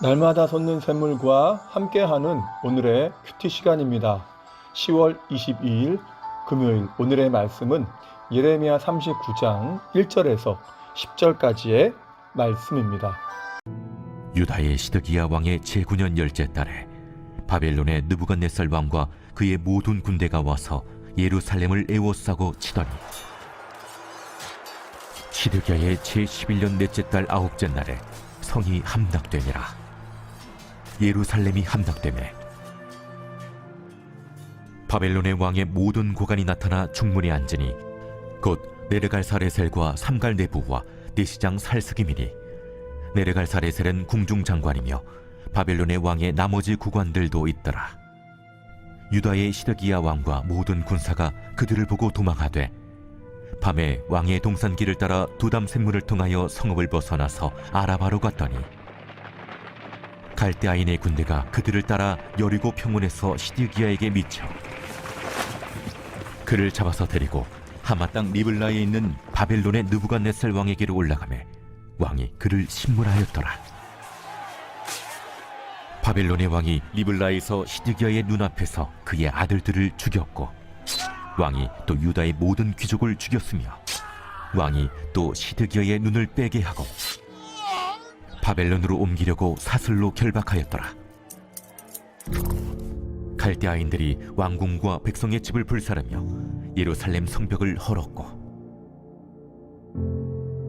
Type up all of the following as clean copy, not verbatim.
날마다 솟는 샘물과 함께하는 오늘의 큐티 시간입니다. 10월 22일 금요일 오늘의 말씀은 예레미야 39장 1절에서 10절까지의 말씀입니다. 유다의 시드기야 왕의 제9년 열째 달에 바벨론의 느부갓네살 왕과 그의 모든 군대가 와서 예루살렘을 에워싸고 치더니 시드기야의 제11년 넷째 달 아홉째 날에 성이 함락되니라. 예루살렘이 함락되매 바벨론의 왕의 모든 고관이 나타나 중문에 앉으니 곧 네르갈사레셀과 삼갈네부와 내시장 살스기미니 네르갈사레셀은 궁중장관이며 바벨론의 왕의 나머지 구관들도 있더라. 유다의 시드기야 왕과 모든 군사가 그들을 보고 도망하되 밤에 왕의 동산길을 따라 두담 샘물을 통하여 성읍을 벗어나서 아라바로 갔더니 갈대아인의 군대가 그들을 따라 여리고 평원에서 시드기야에게 미쳐 그를 잡아서 데리고 하마 땅 리블라에 있는 바벨론의 느부갓네살 왕에게로 올라가매 왕이 그를 신문하였더라. 바벨론의 왕이 리블라에서 시드기야의 눈앞에서 그의 아들들을 죽였고 왕이 또 유다의 모든 귀족을 죽였으며 왕이 또 시드기야의 눈을 빼게 하고 바벨론으로 옮기려고 사슬로 결박하였더라. 갈대아인들이 왕궁과 백성의 집을 불살르며 예루살렘 성벽을 헐었고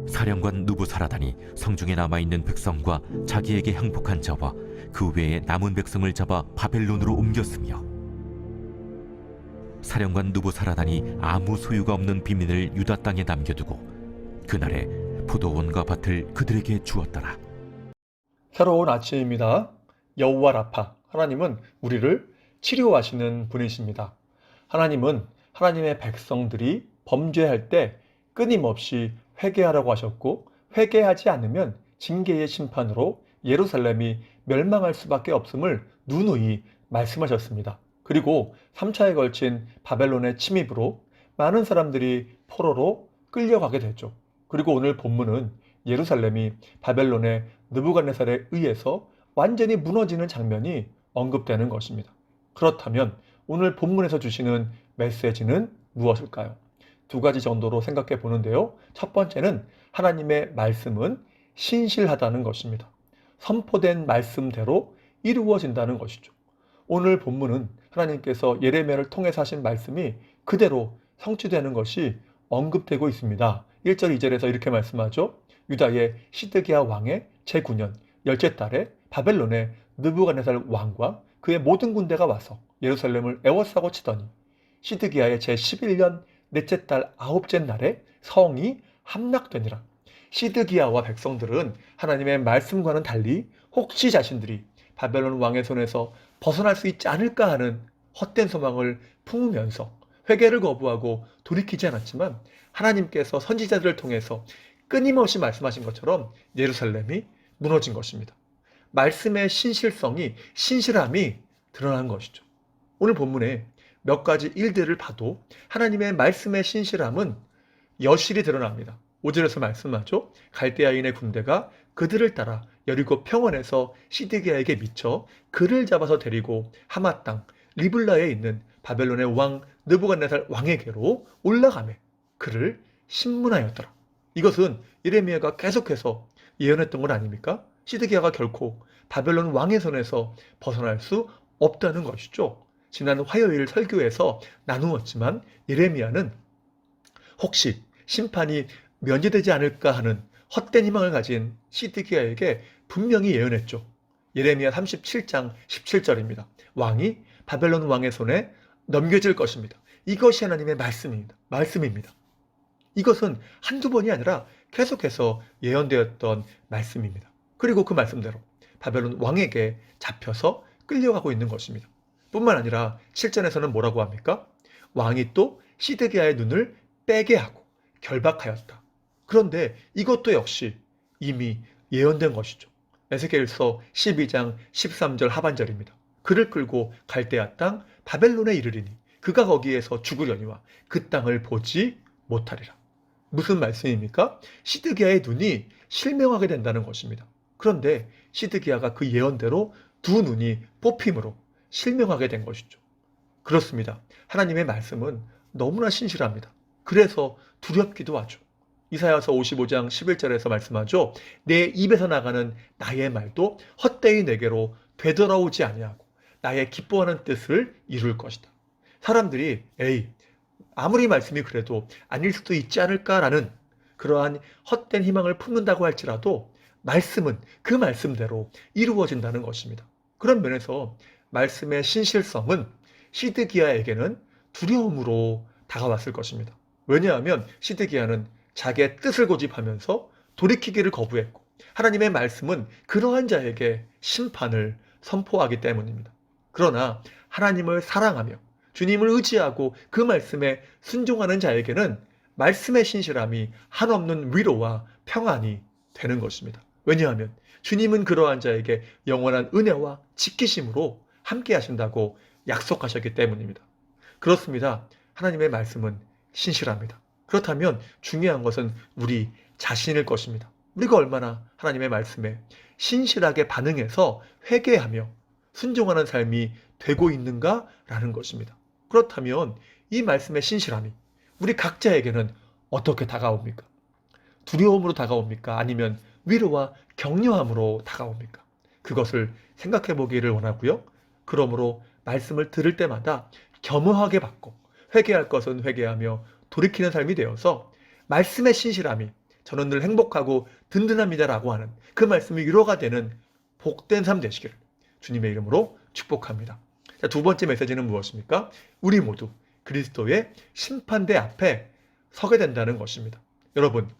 사령관 누부사라단이 성중에 남아있는 백성과 자기에게 항복한 자와 그 외에 남은 백성을 잡아 바벨론으로 옮겼으며 사령관 누부사라단이 아무 소유가 없는 비민을 유다 땅에 남겨두고 그날에 포도원과 밭을 그들에게 주었더라. 새로운 아침입니다. 여호와 라파, 하나님은 우리를 치료하시는 분이십니다. 하나님은 하나님의 백성들이 범죄할 때 끊임없이 회개하라고 하셨고 회개하지 않으면 징계의 심판으로 예루살렘이 멸망할 수밖에 없음을 누누이 말씀하셨습니다. 그리고 3차에 걸친 바벨론의 침입으로 많은 사람들이 포로로 끌려가게 됐죠. 그리고 오늘 본문은 예루살렘이 바벨론의 느부갓네살에 의해서 완전히 무너지는 장면이 언급되는 것입니다. 그렇다면 오늘 본문에서 주시는 메시지는 무엇일까요? 두 가지 정도로 생각해 보는데요. 첫 번째는 하나님의 말씀은 신실하다는 것입니다. 선포된 말씀대로 이루어진다는 것이죠. 오늘 본문은 하나님께서 예레미야를 통해서 하신 말씀이 그대로 성취되는 것이 언급되고 있습니다. 1절 2절에서 이렇게 말씀하죠. 유다의 시드기야 왕의 제9년 열째 달에 바벨론의 느부갓네살 왕과 그의 모든 군대가 와서 예루살렘을 에워싸고 치더니 시드기야의 제11년 넷째 달 아홉째 날에 성이 함락되니라. 시드기야와 백성들은 하나님의 말씀과는 달리 혹시 자신들이 바벨론 왕의 손에서 벗어날 수 있지 않을까 하는 헛된 소망을 품으면서 회개를 거부하고 돌이키지 않았지만 하나님께서 선지자들을 통해서 끊임없이 말씀하신 것처럼 예루살렘이 무너진 것입니다. 말씀의 신실함이 드러난 것이죠. 오늘 본문에 몇 가지 일들을 봐도 하나님의 말씀의 신실함은 여실히 드러납니다. 5절에서 말씀하죠. 갈대아인의 군대가 그들을 따라 여리고 평원에서 시드기야에게 미쳐 그를 잡아서 데리고 하마 땅 리블라에 있는 바벨론의 왕 느부갓네살 왕에게로 올라가매 그를 신문하였더라. 이것은 예레미야가 계속해서 예언했던 건 아닙니까? 시드기야가 결코 바벨론 왕의 손에서 벗어날 수 없다는 것이죠. 지난 화요일 설교에서 나누었지만 예레미야는 혹시 심판이 면제되지 않을까 하는 헛된 희망을 가진 시드기야에게 분명히 예언했죠. 예레미야 37장 17절입니다. 왕이 바벨론 왕의 손에 넘겨질 것입니다. 이것이 하나님의 말씀입니다. 이것은 한두 번이 아니라 계속해서 예언되었던 말씀입니다. 그리고 그 말씀대로 바벨론 왕에게 잡혀서 끌려가고 있는 것입니다. 뿐만 아니라 7절에서는 뭐라고 합니까? 왕이 또 시드기야의 눈을 빼게 하고 결박하였다. 그런데 이것도 역시 이미 예언된 것이죠. 에스겔서 12장 13절 하반절입니다. 그를 끌고 갈대아 땅 바벨론에 이르리니 그가 거기에서 죽으려니와 그 땅을 보지 못하리라. 무슨 말씀입니까? 시드기야의 눈이 실명하게 된다는 것입니다. 그런데 시드기야가 그 예언대로 두 눈이 뽑힘으로 실명하게 된 것이죠. 그렇습니다. 하나님의 말씀은 너무나 신실합니다. 그래서 두렵기도 하죠. 이사야서 55장 11절에서 말씀하죠. 내 입에서 나가는 나의 말도 헛되이 내게로 되돌아오지 아니하고 나의 기뻐하는 뜻을 이룰 것이다. 사람들이 아무리 말씀이 그래도 아닐 수도 있지 않을까라는 그러한 헛된 희망을 품는다고 할지라도 말씀은 그 말씀대로 이루어진다는 것입니다. 그런 면에서 말씀의 신실성은 시드기야에게는 두려움으로 다가왔을 것입니다. 왜냐하면 시드기야는 자기의 뜻을 고집하면서 돌이키기를 거부했고 하나님의 말씀은 그러한 자에게 심판을 선포하기 때문입니다. 그러나 하나님을 사랑하며 주님을 의지하고 그 말씀에 순종하는 자에게는 말씀의 신실함이 한없는 위로와 평안이 되는 것입니다. 왜냐하면 주님은 그러한 자에게 영원한 은혜와 지키심으로 함께 하신다고 약속하셨기 때문입니다. 그렇습니다. 하나님의 말씀은 신실합니다. 그렇다면 중요한 것은 우리 자신일 것입니다. 우리가 얼마나 하나님의 말씀에 신실하게 반응해서 회개하며 순종하는 삶이 되고 있는가라는 것입니다. 그렇다면 이 말씀의 신실함이 우리 각자에게는 어떻게 다가옵니까? 두려움으로 다가옵니까? 아니면 위로와 격려함으로 다가옵니까? 그것을 생각해 보기를 원하고요. 그러므로 말씀을 들을 때마다 겸허하게 받고 회개할 것은 회개하며 돌이키는 삶이 되어서 말씀의 신실함이 저는 늘 행복하고 든든합니다라고 하는 그 말씀이 위로가 되는 복된 삶 되시기를 주님의 이름으로 축복합니다. 자, 두 번째 메시지는 무엇입니까? 우리 모두 그리스도의 심판대 앞에 서게 된다는 것입니다. 여러분,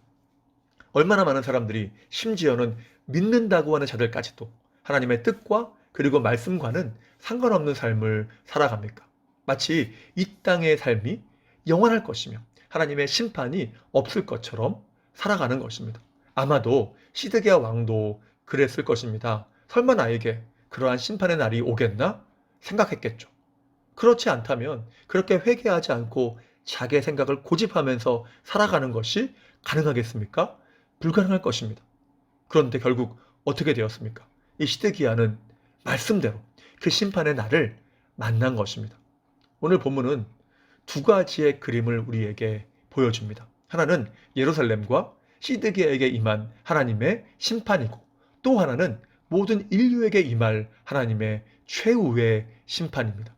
얼마나 많은 사람들이 심지어는 믿는다고 하는 자들까지도 하나님의 뜻과 그리고 말씀과는 상관없는 삶을 살아갑니까? 마치 이 땅의 삶이 영원할 것이며 하나님의 심판이 없을 것처럼 살아가는 것입니다. 아마도 시드기야 왕도 그랬을 것입니다. 설마 나에게 그러한 심판의 날이 오겠나 생각했겠죠. 그렇지 않다면 그렇게 회개하지 않고 자기의 생각을 고집하면서 살아가는 것이 가능하겠습니까? 불가능할 것입니다. 그런데 결국 어떻게 되었습니까? 이 시드기야는 말씀대로 그 심판의 날을 만난 것입니다. 오늘 본문은 두 가지의 그림을 우리에게 보여줍니다. 하나는 예루살렘과 시드기야에게 임한 하나님의 심판이고 또 하나는 모든 인류에게 임할 하나님의 최후의 심판입니다.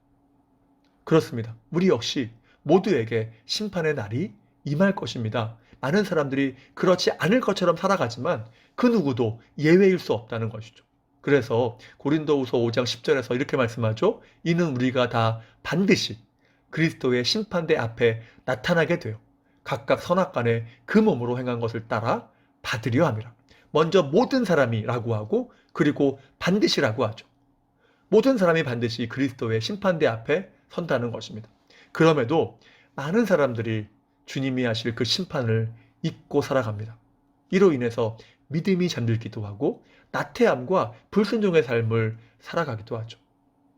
그렇습니다. 우리 역시 모두에게 심판의 날이 임할 것입니다. 많은 사람들이 그렇지 않을 것처럼 살아가지만 그 누구도 예외일 수 없다는 것이죠. 그래서 고린도후서 5장 10절에서 이렇게 말씀하죠. 이는 우리가 다 반드시 그리스도의 심판대 앞에 나타나게 되어 각각 선악간에 그 몸으로 행한 것을 따라 받으려 함이라. 먼저 모든 사람이라고 하고 그리고 반드시라고 하죠. 모든 사람이 반드시 그리스도의 심판대 앞에 선다는 것입니다. 그럼에도 많은 사람들이 주님이 하실 그 심판을 잊고 살아갑니다. 이로 인해서 믿음이 잠들기도 하고 나태함과 불순종의 삶을 살아가기도 하죠.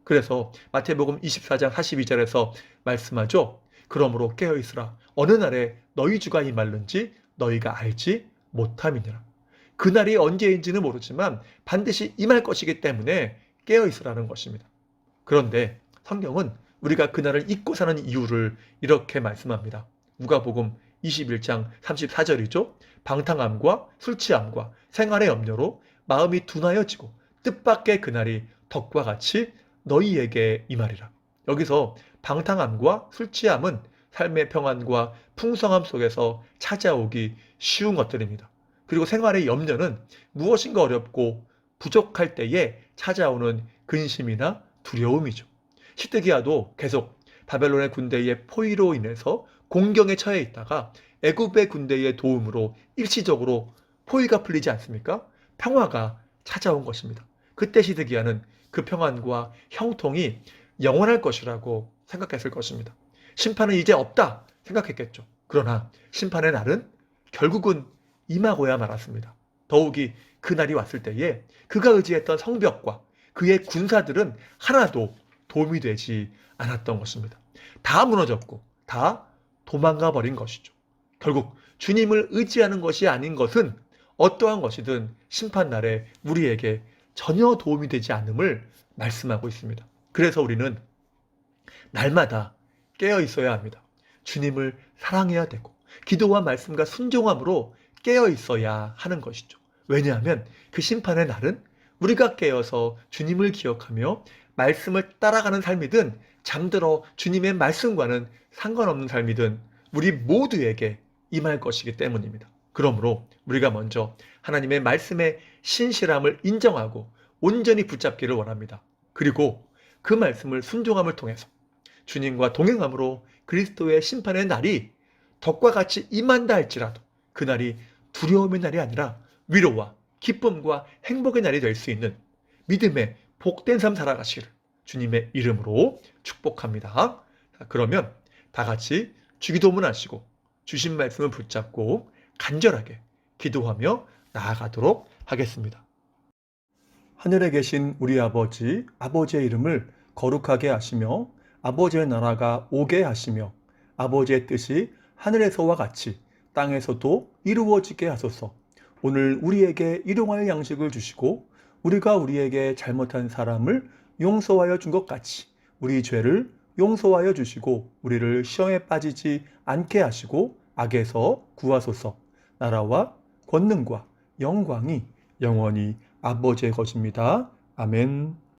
그래서 마태복음 24장 42절에서 말씀하죠. 그러므로 깨어있으라. 어느 날에 너희 주가 임할는지 너희가 알지 못함이니라. 그날이 언제인지는 모르지만 반드시 임할 것이기 때문에 깨어있으라는 것입니다. 그런데 성경은 우리가 그날을 잊고 사는 이유를 이렇게 말씀합니다. 누가복음 21장 34절이죠. 방탕함과 술취함과 생활의 염려로 마음이 둔하여지고 뜻밖의 그날이 덕과 같이 너희에게 임하리라. 여기서 방탕함과 술취함은 삶의 평안과 풍성함 속에서 찾아오기 쉬운 것들입니다. 그리고 생활의 염려는 무엇인가 어렵고 부족할 때에 찾아오는 근심이나 두려움이죠. 시드기야도 계속 바벨론의 군대의 포위로 인해서 공경에 처해 있다가 애굽의 군대의 도움으로 일시적으로 포위가 풀리지 않습니까? 평화가 찾아온 것입니다. 그때 시드기야는 그 평안과 형통이 영원할 것이라고 생각했을 것입니다. 심판은 이제 없다 생각했겠죠. 그러나 심판의 날은 결국은 임하고야 말았습니다. 더욱이 그 날이 왔을 때에 그가 의지했던 성벽과 그의 군사들은 하나도 도움이 되지 않았던 것입니다. 다 무너졌고 다 도망가 버린 것이죠. 결국 주님을 의지하는 것이 아닌 것은 어떠한 것이든 심판날에 우리에게 전혀 도움이 되지 않음을 말씀하고 있습니다. 그래서 우리는 날마다 깨어 있어야 합니다. 주님을 사랑해야 되고 기도와 말씀과 순종함으로 깨어 있어야 하는 것이죠. 왜냐하면 그 심판의 날은 우리가 깨어서 주님을 기억하며 말씀을 따라가는 삶이든 잠들어 주님의 말씀과는 상관없는 삶이든 우리 모두에게 임할 것이기 때문입니다. 그러므로 우리가 먼저 하나님의 말씀의 신실함을 인정하고 온전히 붙잡기를 원합니다. 그리고 그 말씀을 순종함을 통해서 주님과 동행함으로 그리스도의 심판의 날이 덕과 같이 임한다 할지라도 그 날이 두려움의 날이 아니라 위로와 기쁨과 행복의 날이 될 수 있는 믿음의 복된 삶 살아가시기를 주님의 이름으로 축복합니다. 그러면 다 같이 주기도문 하시고 주신 말씀을 붙잡고 간절하게 기도하며 나아가도록 하겠습니다. 하늘에 계신 우리 아버지, 아버지의 이름을 거룩하게 하시며 아버지의 나라가 오게 하시며 아버지의 뜻이 하늘에서와 같이 땅에서도 이루어지게 하소서. 오늘 우리에게 일용할 양식을 주시고 우리가 우리에게 잘못한 사람을 용서하여 준 것 같이 우리 죄를 용서하여 주시고 우리를 시험에 빠지지 않게 하시고 악에서 구하소서. 나라와 권능과 영광이 영원히 아버지의 것입니다. 아멘.